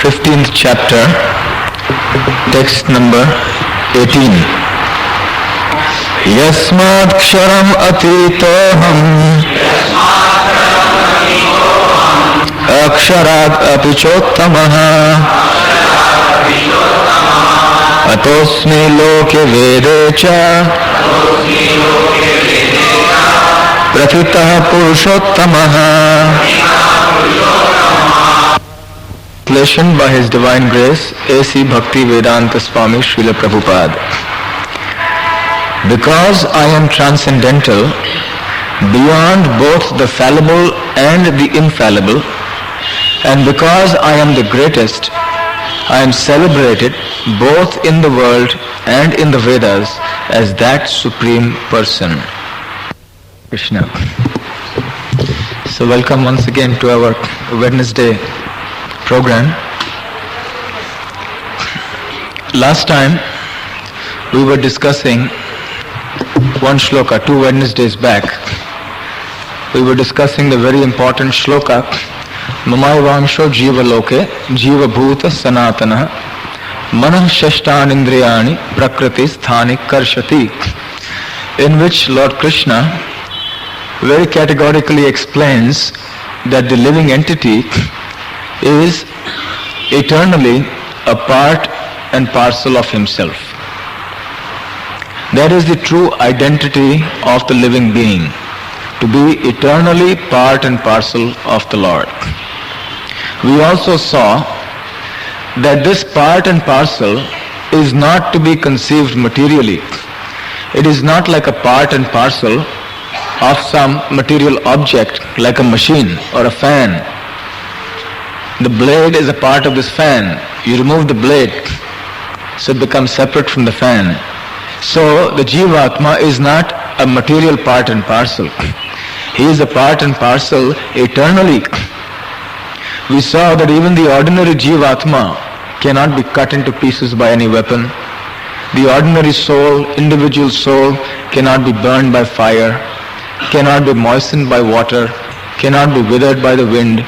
15th chapter, text number 18. Yasmat ksharam atitoham aksharad apichottamaha atosmi loke vedecha prathitah purushottamaha. Translation by His Divine Grace, A.C. Bhaktivedanta Swami Srila Prabhupada. Because I am transcendental, beyond both the fallible and the infallible, and because I am the greatest, I am celebrated both in the world and in the Vedas as that Supreme Person. Krishna. So welcome once again to our Wednesday program. Last time we were discussing one shloka, 2 Wednesdays back. We were discussing the very important shloka, Mamayvamsho Jiva Loke Jiva Bhuta Sanatana Manah Shashtan Indriyani Prakriti Sthani Karshati, in which Lord Krishna very categorically explains that the living entity is eternally a part and parcel of himself. That is the true identity of the living being, to be eternally part and parcel of the Lord. We also saw that this part and parcel is not to be conceived materially. It is not like a part and parcel of some material object like a machine or a fan. The blade is a part of this fan. You remove the blade, so it becomes separate from the fan. So the Jivatma is not a material part and parcel. He is a part and parcel eternally. We saw that even the ordinary Jivatma cannot be cut into pieces by any weapon. The ordinary soul, individual soul, cannot be burned by fire, cannot be moistened by water, cannot be withered by the wind.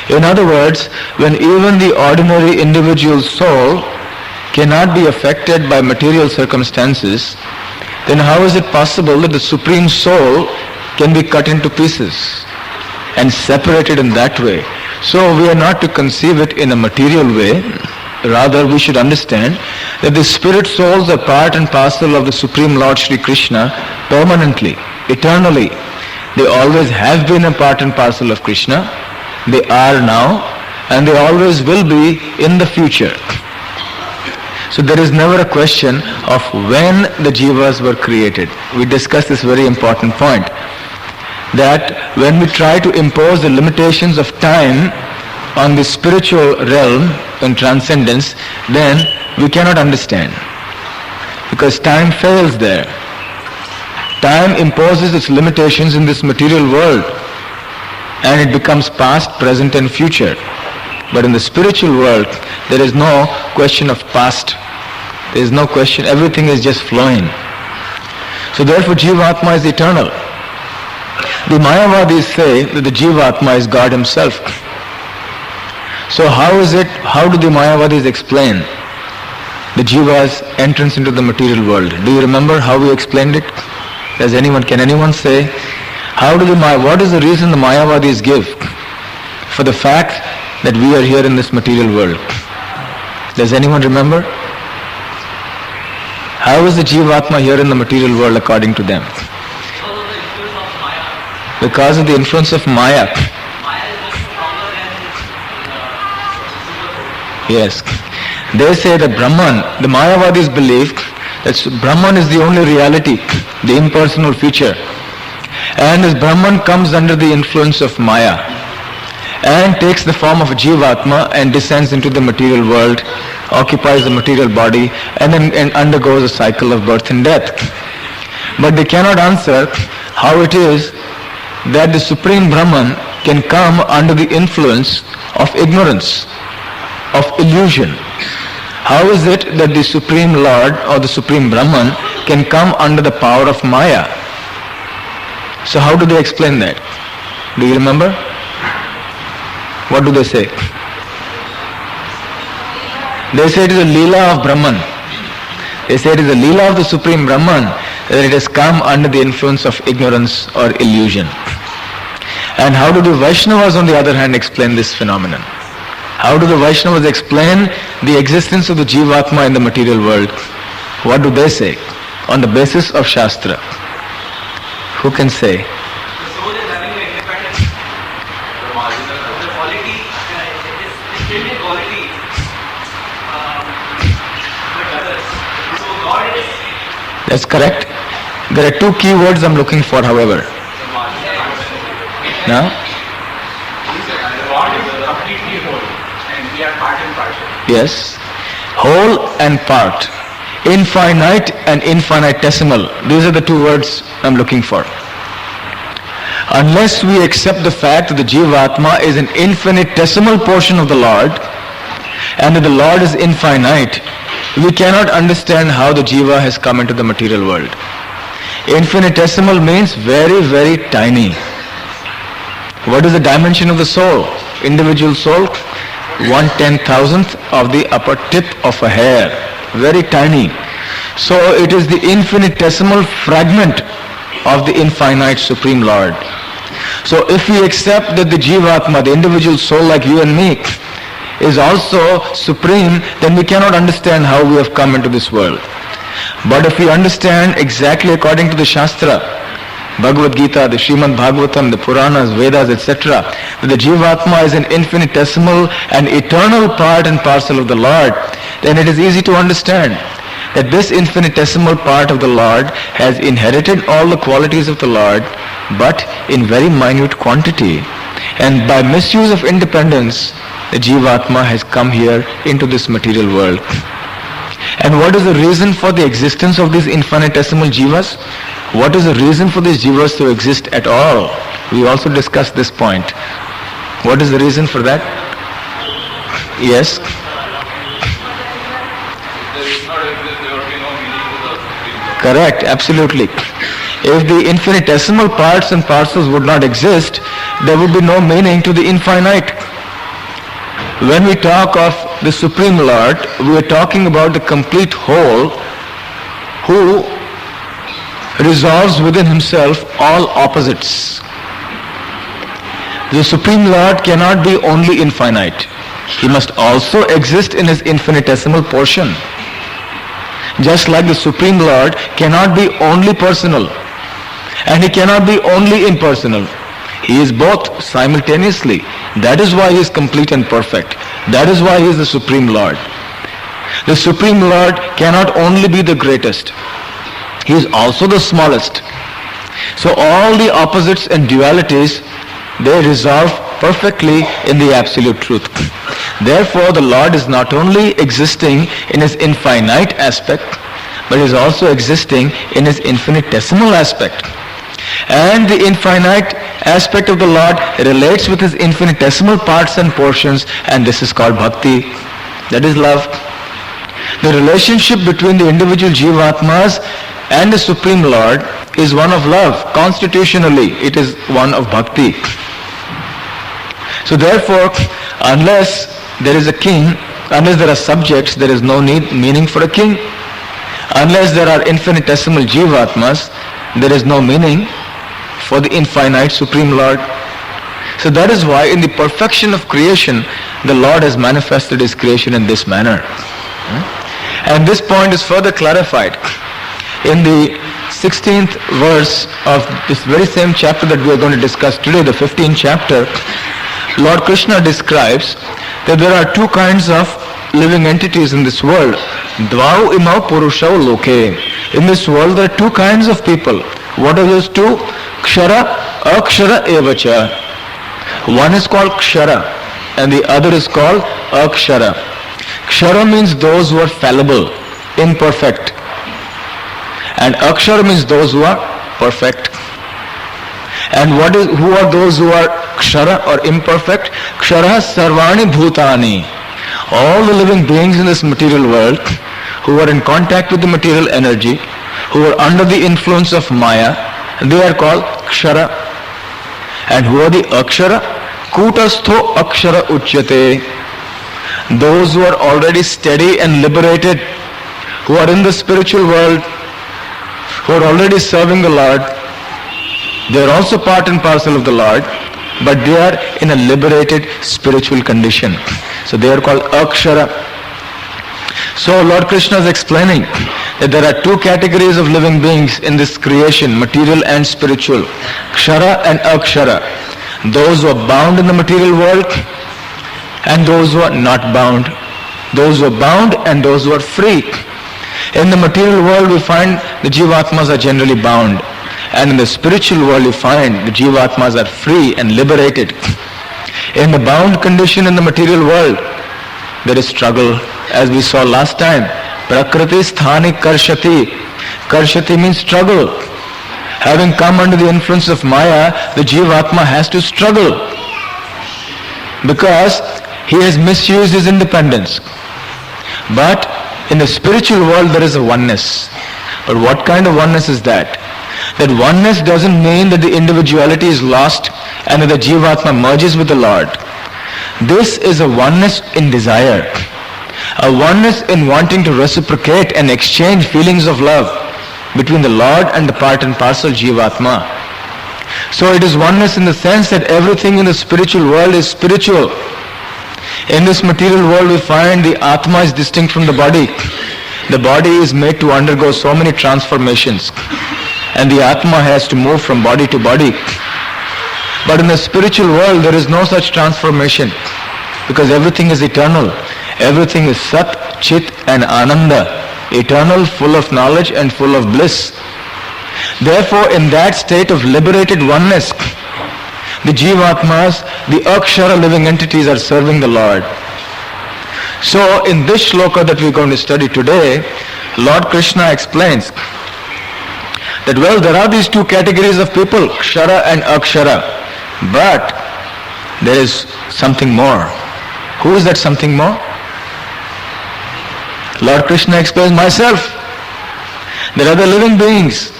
In other words, when even the ordinary individual soul cannot be affected by material circumstances, then how is it possible that the Supreme Soul can be cut into pieces and separated in that way? So we are not to conceive it in a material way. Rather, we should understand that the spirit souls are part and parcel of the Supreme Lord Shri Krishna permanently, eternally. They always have been a part and parcel of Krishna. They are now, and they always will be in the future. So there is never a question of when the jivas were created. We discussed this very important point, that when we try to impose the limitations of time on the spiritual realm and transcendence, then we cannot understand, because time fails there. Time imposes its limitations in this material world, and it becomes past, present and future. But in the spiritual world, there is no question of past. There is no question, everything is just flowing. So therefore Jivatma is eternal. The Mayavadis say that the Jivatma is God himself. So how do the Mayavadis explain the Jiva's entrance into the material world? Do you remember how we explained it? Can anyone say, what is the reason the Mayavadis give for the fact that we are here in this material world? Does anyone remember? How is the Jivatma here in the material world according to them? Because of the influence of Maya. Yes. They say that Brahman, the Mayavadis believe that Brahman is the only reality, the impersonal feature. And as Brahman comes under the influence of Maya and takes the form of a Jivatma and descends into the material world, occupies the material body, and then undergoes a cycle of birth and death. But they cannot answer how it is that the Supreme Brahman can come under the influence of ignorance, of illusion. How is it that the Supreme Lord or the Supreme Brahman can come under the power of Maya? So how do they explain that? Do you remember? What do they say? They say it is a Leela of Brahman. They say it is a Leela of the Supreme Brahman, that it has come under the influence of ignorance or illusion. And how do the Vaishnavas on the other hand explain this phenomenon? How do the Vaishnavas explain the existence of the Jivatma in the material world? What do they say? On the basis of Shastra. Who can say? The soul is having an independence. The marginal, the quality, it's changing quality. But others. So God is. That's correct. There are two key words I'm looking for, however. Now? God is completely whole. And we are part and partial. Yes. Whole and part. Infinite and infinitesimal. These are the two words I'm looking for. Unless we accept the fact that the Jivatma is an infinitesimal portion of the Lord and that the Lord is infinite, we cannot understand how the Jiva has come into the material world. Infinitesimal means very, very tiny. What is the dimension of the soul? Individual soul? 1/10,000th of the upper tip of a hair. Very tiny. So it is the infinitesimal fragment of the infinite Supreme Lord. So if we accept that the Jivatma, the individual soul like you and me, is also supreme, then we cannot understand how we have come into this world. But if we understand exactly according to the Shastra, Bhagavad Gita, the Srimad Bhagavatam, the Puranas, Vedas, etc., that the Jivatma is an infinitesimal and eternal part and parcel of the Lord, then it is easy to understand that this infinitesimal part of the Lord has inherited all the qualities of the Lord, but in very minute quantity. And by misuse of independence, the Jivatma has come here into this material world. And what is the reason for the existence of these infinitesimal Jivas? What is the reason for these Jivas to exist at all? We also discussed this point. What is the reason for that? Yes? Correct, absolutely. If the infinitesimal parts and parcels would not exist, there would be no meaning to the infinite. When we talk of the Supreme Lord, we are talking about the complete whole who resolves within himself all opposites. The Supreme Lord cannot be only infinite. He must also exist in his infinitesimal portion. Just like the Supreme Lord cannot be only personal and he cannot be only impersonal. He is both simultaneously. That is why he is complete and perfect. That is why he is the Supreme Lord. The Supreme Lord cannot only be the greatest. He is also the smallest. So all the opposites and dualities, they resolve perfectly in the absolute truth. Therefore, the Lord is not only existing in his infinite aspect, but is also existing in his infinitesimal aspect. And the infinite aspect of the Lord relates with his infinitesimal parts and portions, and this is called bhakti. That is love. The relationship between the individual Jivatmas and the Supreme Lord is one of love. Constitutionally, it is one of bhakti. So therefore, unless there is a king, unless there are subjects, there is no meaning for a king. Unless there are infinitesimal Jivatmas, there is no meaning for the infinite Supreme Lord. So that is why in the perfection of creation, the Lord has manifested his creation in this manner. And this point is further clarified in the 16th verse of this very same chapter that we are going to discuss today, the 15th chapter. Lord Krishna describes that there are two kinds of living entities in this world. Dvau imau purushau loke. In this world there are two kinds of people. What are those two? Kshara, Akshara evacha. One is called Kshara and the other is called Akshara. Kshara means those who are fallible, imperfect. And Akshara means those who are perfect. And who are those who are Kshara or imperfect? Kshara sarvani bhutani. All the living beings in this material world who are in contact with the material energy, who are under the influence of Maya, they are called Kshara. And who are the Akshara? Kutastho Akshara Uchyate. those who are already steady and liberated, who are in the spiritual world, who are already serving the Lord, they are also part and parcel of the Lord, but they are in a liberated spiritual condition. So they are called Akshara. So Lord Krishna is explaining that there are two categories of living beings in this creation, material and spiritual, Kshara and Akshara. Those who are bound in the material world and those who are not bound. Those who are bound and those who are free. In the material world we find the Jivatmas are generally bound, and in the spiritual world you find the Jivatmas are free and liberated. In the bound condition in the material world there is struggle, as we saw last time. Prakriti sthani karshati. Karshati means struggle. Having come under the influence of Maya, the Jivatma has to struggle because he has misused his independence. But in the spiritual world there is a oneness. But what kind of oneness is that? That oneness doesn't mean that the individuality is lost and that the Jivatma merges with the Lord. This is a oneness in desire. A oneness in wanting to reciprocate and exchange feelings of love between the Lord and the part and parcel Jivatma. So it is oneness in the sense that everything in the spiritual world is spiritual. In this material world we find the Atma is distinct from the body. The body is made to undergo so many transformations, and the Atma has to move from body to body. But in the spiritual world there is no such transformation, because everything is eternal. Everything is Sat, Chit and Ananda, eternal, full of knowledge and full of bliss. Therefore in that state of liberated oneness, the Jivatmas, the Akshara living entities are serving the Lord. So in this shloka that we're going to study today, Lord Krishna explains that, well, there are these two categories of people, Kshara and Akshara, but there is something more. Who is that something more? Lord Krishna explains, myself. There are the living beings.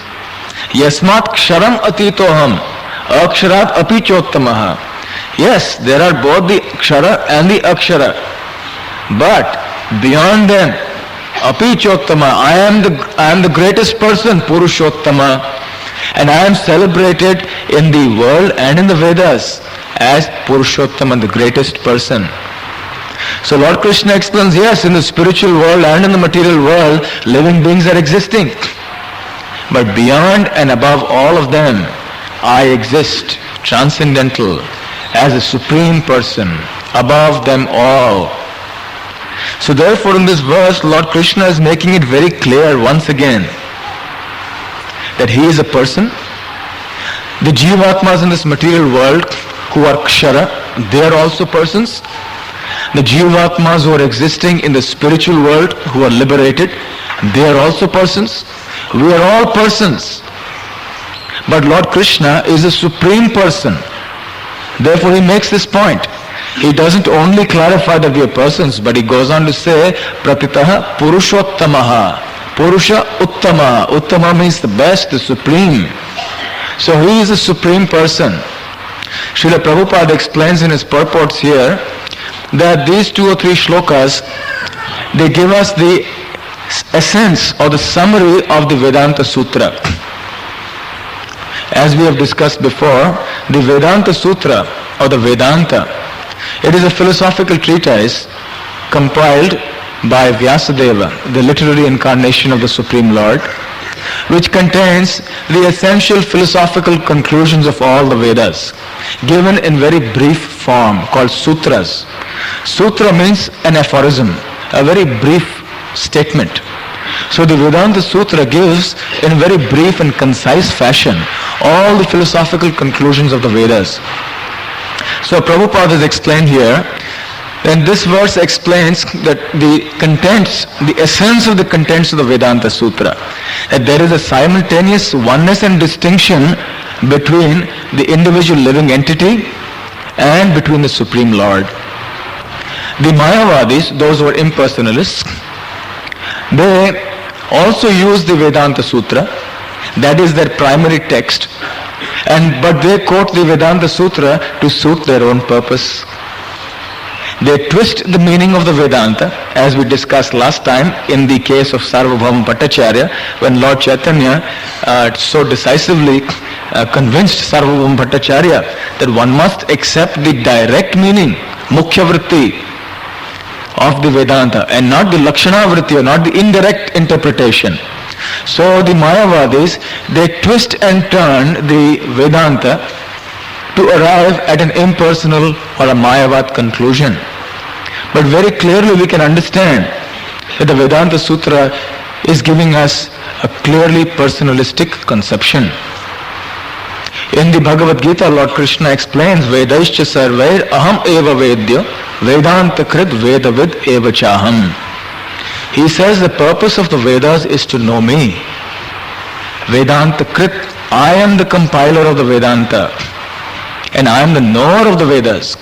Yasmat ksharam atitoham, aksharat api chottamaha. Yes, there are both the kshara and the akshara. But beyond them, api chottama, I am the greatest person, Purushottama, and I am celebrated in the world and in the Vedas as Purushottama, the greatest person. So Lord Krishna explains, yes, in the spiritual world and in the material world, living beings are existing. But beyond and above all of them, I exist, transcendental, as a supreme person, above them all. So therefore in this verse, Lord Krishna is making it very clear once again that he is a person. The Jivatmas in this material world who are Kshara, they are also persons. The Jivatmas who are existing in the spiritual world, who are liberated, they are also persons. We are all persons. But Lord Krishna is a supreme person. Therefore he makes this point. He doesn't only clarify that we are persons, but he goes on to say, Pratitaha Purushottamaha. Purusha Uttama. Uttama means the best, the supreme. So he is a supreme person. Srila Prabhupada explains in his purports here that these 2 or 3 shlokas, they give us the essence or the summary of the Vedanta Sutra. As we have discussed before, the Vedanta Sutra or the Vedanta, it is a philosophical treatise compiled by Vyasadeva, the literary incarnation of the Supreme Lord, which contains the essential philosophical conclusions of all the Vedas, given in very brief form called sutras. Sutra means an aphorism, a very brief statement. So the Vedanta Sutra gives in a very brief and concise fashion all the philosophical conclusions of the Vedas. So Prabhupada has explained here, and this verse explains that the contents, the essence of the contents of the Vedanta Sutra, that there is a simultaneous oneness and distinction between the individual living entity and between the Supreme Lord. The Mayavadis, those who are impersonalists, they also use the Vedanta Sutra, that is their primary text, but they quote the Vedanta Sutra to suit their own purpose. They twist the meaning of the Vedanta, as we discussed last time in the case of Sarvabhauma Bhattacharya, when Lord Chaitanya so decisively convinced Sarvabhauma Bhattacharya that one must accept the direct meaning, Mukhya Vritti, of the Vedanta and not the Lakshana Vritti or not the indirect interpretation. So the Mayavadis, they twist and turn the Vedanta to arrive at an impersonal or a Mayavad conclusion. But very clearly we can understand that the Vedanta Sutra is giving us a clearly personalistic conception. In the Bhagavad Gita, Lord Krishna explains, Vedaischa sarvair aham eva vedya, Vedanta krit vedavid eva chaham. He says the purpose of the Vedas is to know me. Vedanta krit, I am the compiler of the Vedanta and I am the knower of the Vedas.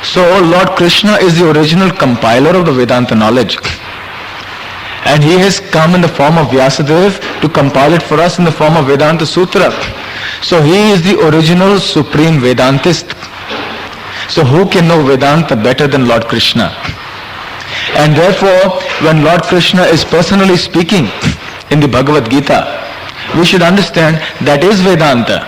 So Lord Krishna is the original compiler of the Vedanta knowledge. And he has come in the form of Vyasadeva to compile it for us in the form of Vedanta Sutra. So he is the original supreme Vedantist. So who can know Vedanta better than Lord Krishna? And therefore, when Lord Krishna is personally speaking in the Bhagavad Gita, we should understand that is Vedanta.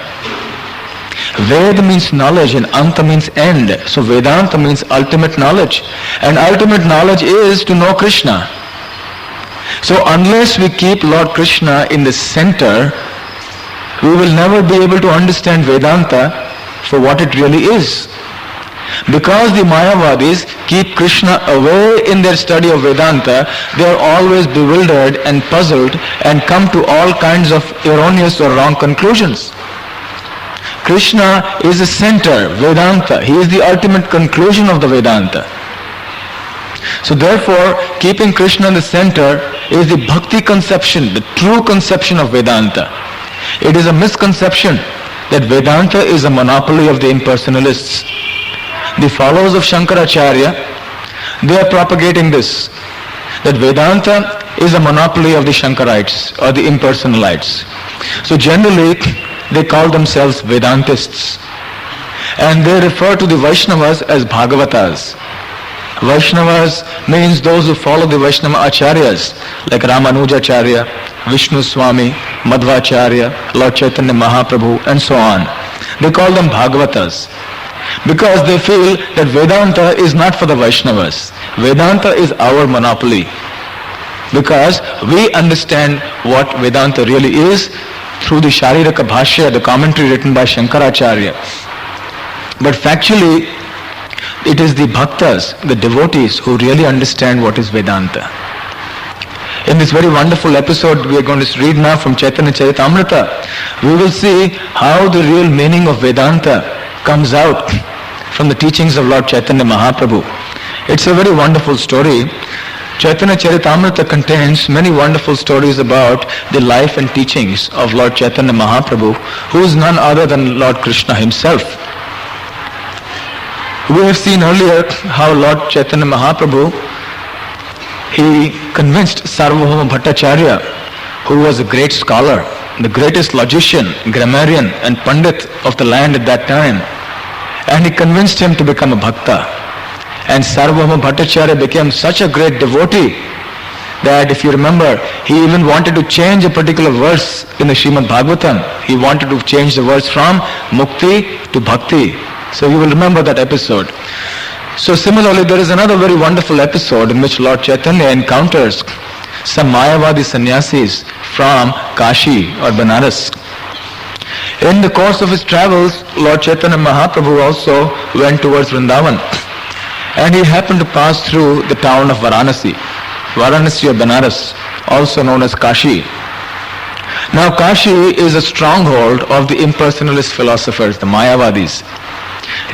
Ved means knowledge and Anta means end. So Vedanta means ultimate knowledge. And ultimate knowledge is to know Krishna. So unless we keep Lord Krishna in the center, we will never be able to understand Vedanta for what it really is. Because the Mayavadis keep Krishna away in their study of Vedanta, they are always bewildered and puzzled and come to all kinds of erroneous or wrong conclusions. Krishna is the center, Vedanta. He is the ultimate conclusion of the Vedanta. So therefore, keeping Krishna in the center is the bhakti conception, the true conception of Vedanta. It is a misconception that Vedanta is a monopoly of the impersonalists. The followers of Shankaracharya, they are propagating this, that Vedanta is a monopoly of the Shankarites or the impersonalites. So generally, they call themselves Vedantists. And they refer to the Vaishnavas as Bhagavatas. Vaishnavas means those who follow the Vaishnava Acharyas, like Ramanujacharya, Vishnu Swami, Madhvacharya, Lord Chaitanya Mahaprabhu, and so on. They call them Bhagavatas because they feel that Vedanta is not for the Vaishnavas. Vedanta is our monopoly because we understand what Vedanta really is through the Shariraka Bhashya, the commentary written by Shankaracharya. But factually, it is the bhaktas, the devotees, who really understand what is Vedanta. In this very wonderful episode we are going to read now from Chaitanya Charitamrita, we will see how the real meaning of Vedanta comes out from the teachings of Lord Chaitanya Mahaprabhu. It's a very wonderful story. Chaitanya Charitamrita contains many wonderful stories about the life and teachings of Lord Chaitanya Mahaprabhu, who is none other than Lord Krishna himself. We have seen earlier how Lord Chaitanya Mahaprabhu, he convinced Sarvabhauma Bhattacharya, who was a great scholar, the greatest logician, grammarian and pandit of the land at that time, and he convinced him to become a bhakta. And Sarvabhauma Bhattacharya became such a great devotee that, if you remember, he even wanted to change a particular verse in the Srimad Bhagavatam. He wanted to change the verse from mukti to bhakti. So you will remember that episode. So similarly, there is another very wonderful episode in which Lord Chaitanya encounters some Mayavadi sannyasis from Kashi or Banaras. In the course of his travels, Lord Chaitanya Mahaprabhu also went towards Vrindavan. And he happened to pass through the town of Varanasi. Varanasi or Banaras, also known as Kashi. Now Kashi is a stronghold of the impersonalist philosophers, the Mayavadis.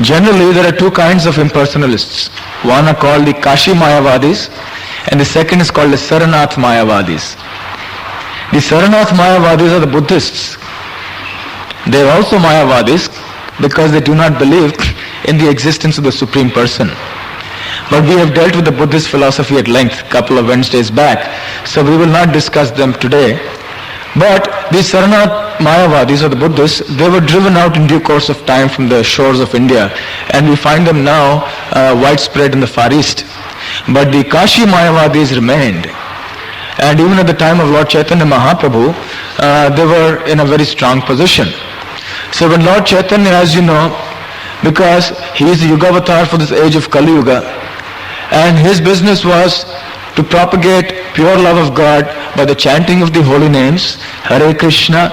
Generally, there are two kinds of impersonalists. One are called the Kashi Mayavadis, and the second is called the Saranath Mayavadis. The Saranath Mayavadis are the Buddhists. They are also Mayavadis because they do not believe in the existence of the Supreme Person. But we have dealt with the Buddhist philosophy at length a couple of Wednesdays back, so we will not discuss them today. But these Saranath Mayavadis or the Buddhists, they were driven out in due course of time from the shores of India, and we find them now widespread in the Far East. But the Kashi Mayavadis remained. And even at the time of Lord Chaitanya Mahaprabhu, they were in a very strong position. So when Lord Chaitanya, as you know, because he is the Yuga avatar for this age of Kali Yuga, and his business was to propagate pure love of God by the chanting of the holy names, Hare Krishna,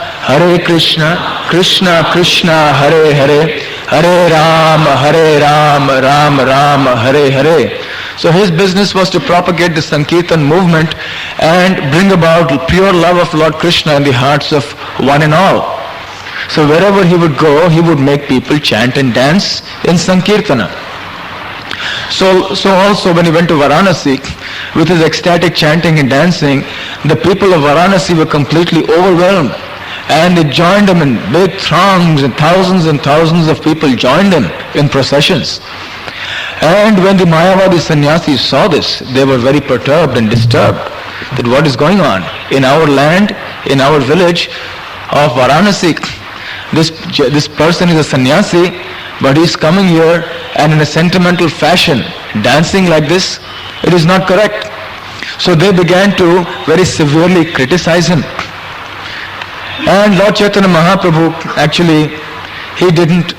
Krishna Krishna, Hare Hare, Hare Ram, Ram Ram, Hare Hare. So his business was to propagate the Sankirtan movement and bring about pure love of Lord Krishna in the hearts of one and all. So wherever he would go, he would make people chant and dance in Sankirtana. So also when he went to Varanasi, with his ecstatic chanting and dancing, the people of Varanasi were completely overwhelmed. And they joined him in big throngs, and thousands of people joined him in processions. And when the Mayavadi sannyasis saw this, they were very perturbed and disturbed that what is going on in our land, in our village of Varanasi. This person is a sannyasi, but he is coming here and in a sentimental fashion dancing like this. It is not correct. So they began to very severely criticize him. And Lord Chaitanya Mahaprabhu, actually, he didn't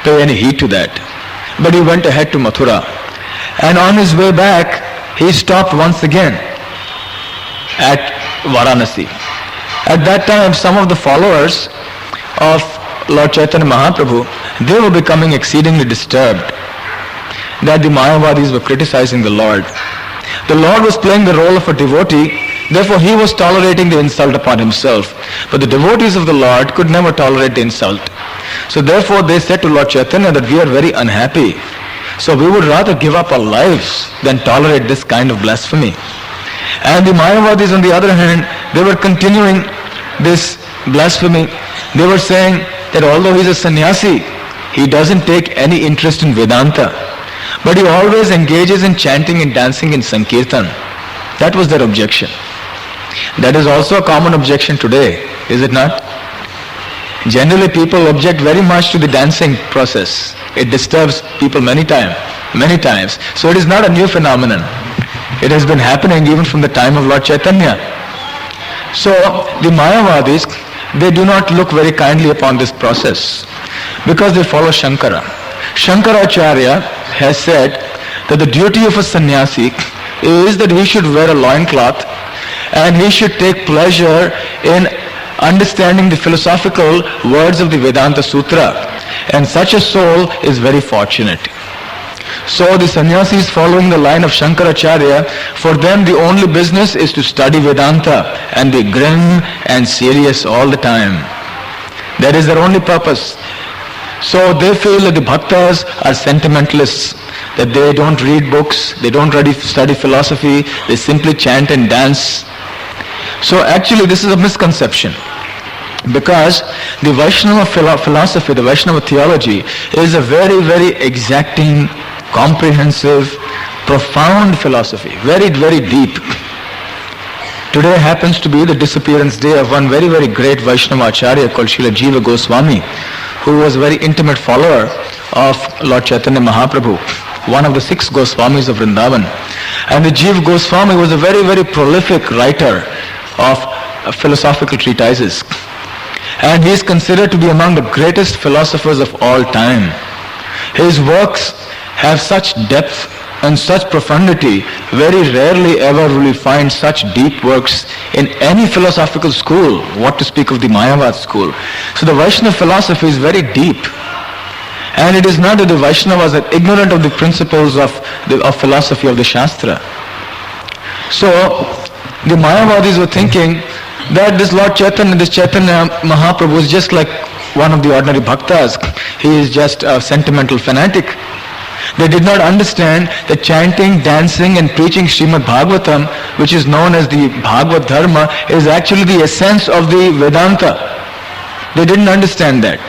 pay any heed to that. But he went ahead to Mathura. And on his way back, he stopped once again at Varanasi. At that time, some of the followers of Lord Chaitanya Mahaprabhu, they were becoming exceedingly disturbed that the Mayavadis were criticizing the Lord. The Lord was playing the role of a devotee, therefore he was tolerating the insult upon himself. But the devotees of the Lord could never tolerate the insult. So therefore they said to Lord Chaitanya that we are very unhappy. So we would rather give up our lives than tolerate this kind of blasphemy. And the Mayavadis on the other hand, they were continuing this blasphemy. They were saying that although he is a sannyasi, he doesn't take any interest in Vedanta. But he always engages in chanting and dancing in Sankirtan. That was their objection. That is also a common objection today, is it not? Generally people object very much to the dancing process. It disturbs people many times. So it is not a new phenomenon. It has been happening even from the time of Lord Chaitanya. So the Mayavadis, they do not look very kindly upon this process because they follow Shankara. Shankaracharya has said that the duty of a sannyasi is that he should wear a loincloth and he should take pleasure in understanding the philosophical words of the Vedanta Sutra. And such a soul is very fortunate. So the sannyasis following the line of Shankaracharya, for them the only business is to study Vedanta and be grim and serious all the time. That is their only purpose. So they feel that the bhaktas are sentimentalists, that they don't read books, they don't really study philosophy, they simply chant and dance. So actually this is a misconception, because the Vaishnava philosophy, the Vaishnava theology is a very, very exacting, comprehensive, profound philosophy, very, very deep. Today happens to be the disappearance day of one very, very great Vaishnava Acharya called Srila Jiva Goswami, who was a very intimate follower of Lord Chaitanya Mahaprabhu, one of the 6 Goswamis of Vrindavan. And the Jiva Goswami was a very, very prolific writer of philosophical treatises. And he is considered to be among the greatest philosophers of all time. His works have such depth and such profundity. Very rarely ever will we find such deep works in any philosophical school, what to speak of the Mayavad school. So the Vaishnava philosophy is very deep. And it is not that the Vaishnavas are ignorant of the principles of philosophy of the Shastra. So the Mayavadis were thinking that this Lord Chaitanya, this Chaitanya Mahaprabhu is just like one of the ordinary bhaktas. He is just a sentimental fanatic. They did not understand that chanting, dancing and preaching Srimad Bhagavatam, which is known as the Bhagavad Dharma, is actually the essence of the Vedanta. They didn't understand that.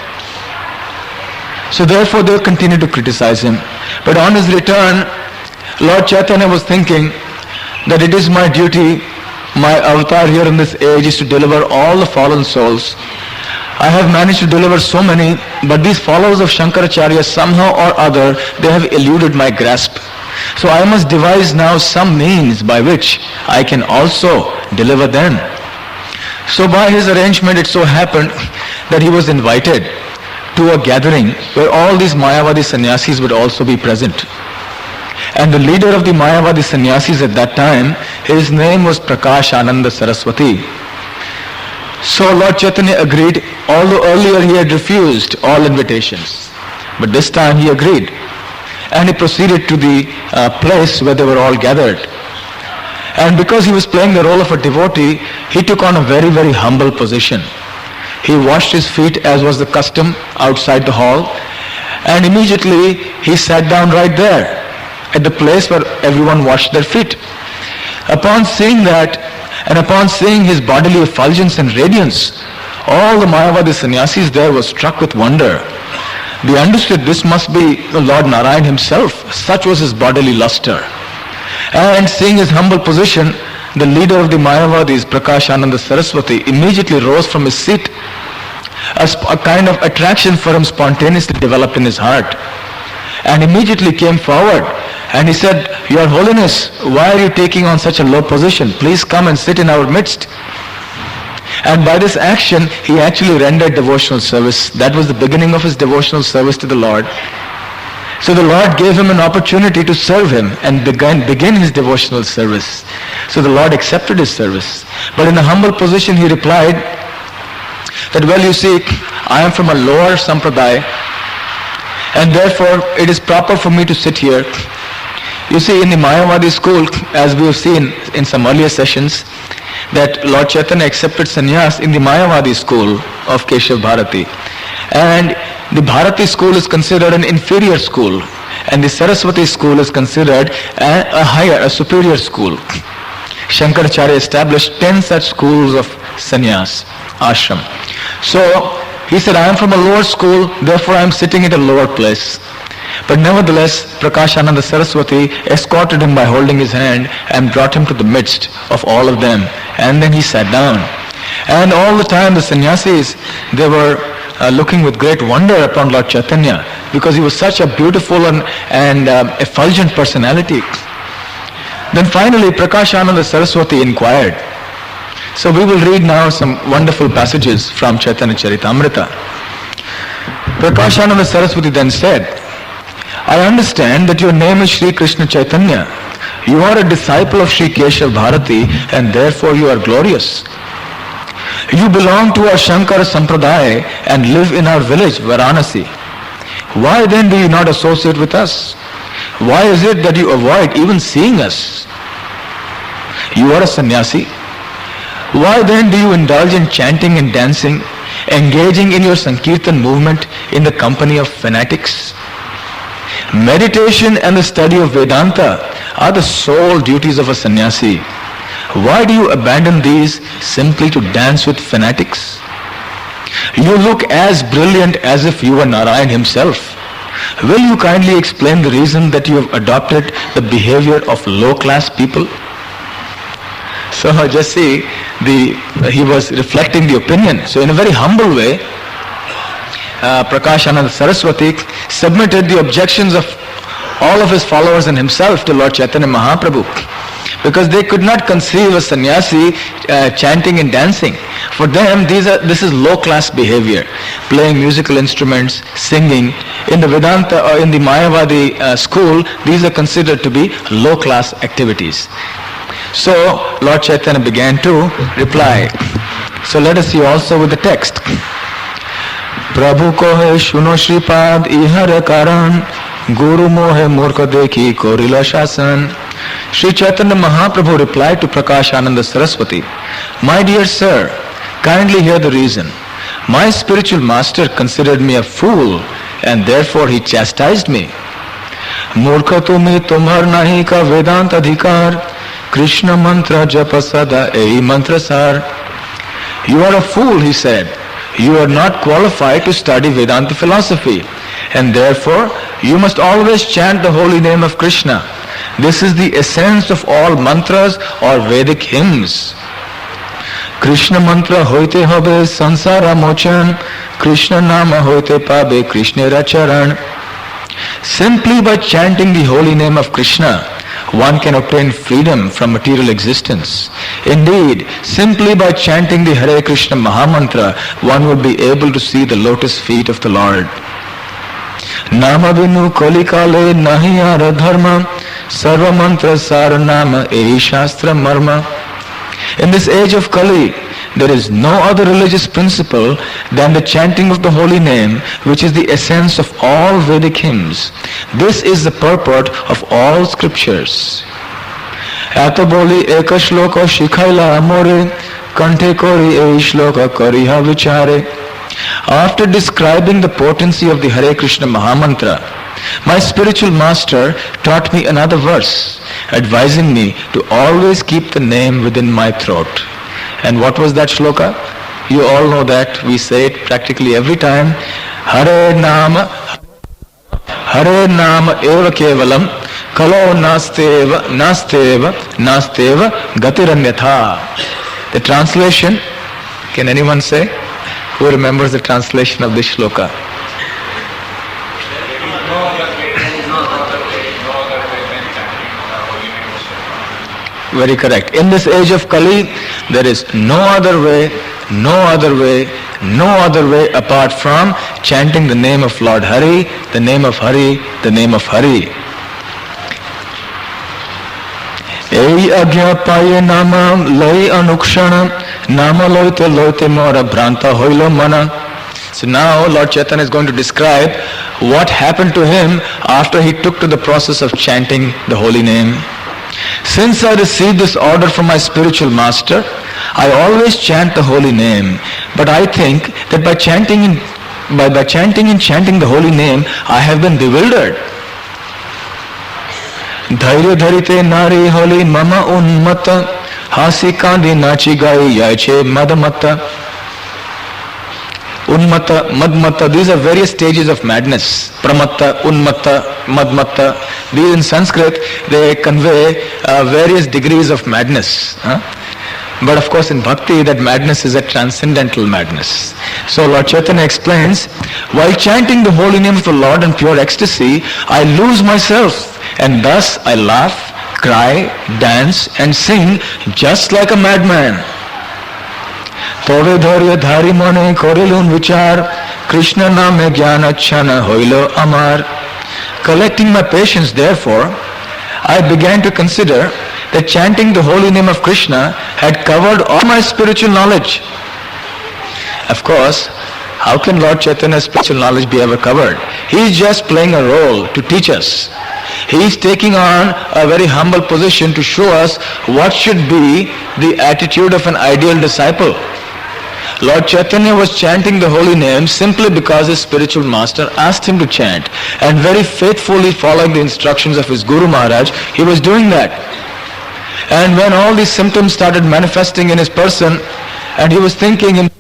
So therefore they continued to criticize him. But on his return, Lord Chaitanya was thinking that it is my duty My avatar here in this age is to deliver all the fallen souls. I have managed to deliver so many, but these followers of Shankaracharya somehow or other, they have eluded my grasp. So I must devise now some means by which I can also deliver them. So by his arrangement it so happened that he was invited to a gathering where all these Mayavadi sannyasis would also be present. And the leader of the Mayavadi sannyasis at that time, his name was Prakash Ananda Saraswati. So Lord Chaitanya agreed, although earlier he had refused all invitations. But this time he agreed. And he proceeded to the place where they were all gathered. And because he was playing the role of a devotee, he took on a very, very humble position. He washed his feet as was the custom outside the hall. And immediately he sat down right there at the place where everyone washed their feet. Upon seeing that, and upon seeing his bodily effulgence and radiance, all the Mayavadi sannyasis there were struck with wonder. They understood this must be Lord Narayan himself. Such was his bodily luster. And seeing his humble position, the leader of the Mayavadis, Prakash Ananda Saraswati, immediately rose from his seat. A kind of attraction for him spontaneously developed in his heart. And immediately came forward and he said, Your Holiness, why are you taking on such a low position? Please come and sit in our midst. And by this action, he actually rendered devotional service. That was the beginning of his devotional service to the Lord. So the Lord gave him an opportunity to serve him and begin his devotional service. So the Lord accepted his service. But in a humble position, he replied that, well, you see, I am from a lower sampradaya, and therefore it is proper for me to sit here. You see, in the Mayavadi school, as we have seen in some earlier sessions, that Lord Chaitanya accepted sannyas in the Mayavadi school of Keshav Bharati. And the Bharati school is considered an inferior school, and the Saraswati school is considered a superior school. Shankaracharya established 10 such schools of sannyas, ashram. So he said, I am from a lower school, therefore I am sitting at a lower place. But nevertheless, Prakash Ananda Saraswati escorted him by holding his hand and brought him to the midst of all of them. And then he sat down. And all the time the sannyasis, they were looking with great wonder upon Lord Chaitanya, because he was such a beautiful and effulgent personality. Then finally Prakash Ananda Saraswati inquired. So we will read now some wonderful passages from Chaitanya Charitamrita. Prakash Ananda Saraswati then said, I understand that your name is Sri Krishna Chaitanya. You are a disciple of Sri Keshav Bharati, and therefore you are glorious. You belong to our Shankara Sampradaya and live in our village, Varanasi. Why then do you not associate with us? Why is it that you avoid even seeing us? You are a sannyasi. Why then do you indulge in chanting and dancing, engaging in your Sankirtan movement in the company of fanatics? Meditation and the study of Vedanta are the sole duties of a sannyasi. Why do you abandon these simply to dance with fanatics? You look as brilliant as if you were Narayan himself. Will you kindly explain the reason that you have adopted the behavior of low-class people? So just see, he was reflecting the opinion. So in a very humble way, Prakash Ananda Saraswati submitted the objections of all of his followers and himself to Lord Chaitanya Mahaprabhu, because they could not conceive a sannyasi chanting and dancing. For them, this is low-class behavior, playing musical instruments, singing. In the Vedanta or in the Mayavadi school, these are considered to be low-class activities. So Lord Chaitanya began to reply. So let us see also with the text. Prabhu kohe shuno Shripad ihar karan, Guru mohe murkha dekhi korila shasan. Sri Chaitanya Mahaprabhu replied to Prakash Ananda Saraswati, My dear sir, kindly hear the reason. My spiritual master considered me a fool, and therefore he chastised me. Murkha tumi tumhar nahi ka Vedanta adhikar, Krishna mantra japa sada ei mantra sar. You are a fool, he said. You are not qualified to study Vedanta philosophy, and therefore you must always chant the holy name of Krishna. This is the essence of all mantras or Vedic hymns. Krishna মন্ত্র হইতে হবে সংসার মোচন, কৃষ্ণ নাম হইতে পাবে কৃষ্ণের চরণ. Simply by chanting the holy name of Krishna, one can obtain freedom from material existence. Indeed, simply by chanting the Hare Krishna Mahamantra, one would be able to see the lotus feet of the Lord. Nama vinu kolikale nahi ara dharma, sarva mantra sara nama ehi shastra marma. In this age of Kali, there is no other religious principle than the chanting of the holy name, which is the essence of all Vedic hymns. This is the purport of all scriptures. Eto boli eka shloka shikhaila amore, kanthe kori ei shloka kariha vichare. After describing the potency of the Hare Krishna Mahamantra, my spiritual master taught me another verse, advising me to always keep the name within my throat. And what was that shloka? You all know that. We say it practically every time. Hare Nama eva kevalam, kalo nasteva gatiranyatha. The translation, can anyone say? Who remembers the translation of this shloka? Very correct. In this age of Kali, there is no other way apart from chanting the name of Lord Hari, the name of Hari, the name of Hari. Ei agya paye nama lai anukshana, nama loite mora branta hoilo mana. So now Lord Chaitanya is going to describe what happened to him after he took to the process of chanting the holy name. Since I received this order from my spiritual master, I always chant the holy name. But I think that by chanting the holy name, I have been bewildered. Dhairya dharite nari holi mama unmata, hasi kandi nachi gai yaiche madamata. Unmata, madmata, these are various stages of madness. Pramatta, unmatta, madmatta. These in Sanskrit, they convey various degrees of madness. But of course in bhakti, that madness is a transcendental madness. So Lord Chaitanya explains, while chanting the holy name of the Lord in pure ecstasy, I lose myself, and thus I laugh, cry, dance and sing just like a madman. Tove dharya dhari mane korilun vichar, Krishna name jnana chana hoilo amar. Collecting my patience, therefore, I began to consider that chanting the holy name of Krishna had covered all my spiritual knowledge. Of course, how can Lord Chaitanya's spiritual knowledge be ever covered? He is just playing a role to teach us. He is taking on a very humble position to show us what should be the attitude of an ideal disciple. Lord Chaitanya was chanting the holy name simply because his spiritual master asked him to chant, and very faithfully following the instructions of his Guru Maharaj, he was doing that. And when all these symptoms started manifesting in his person, and he was thinking in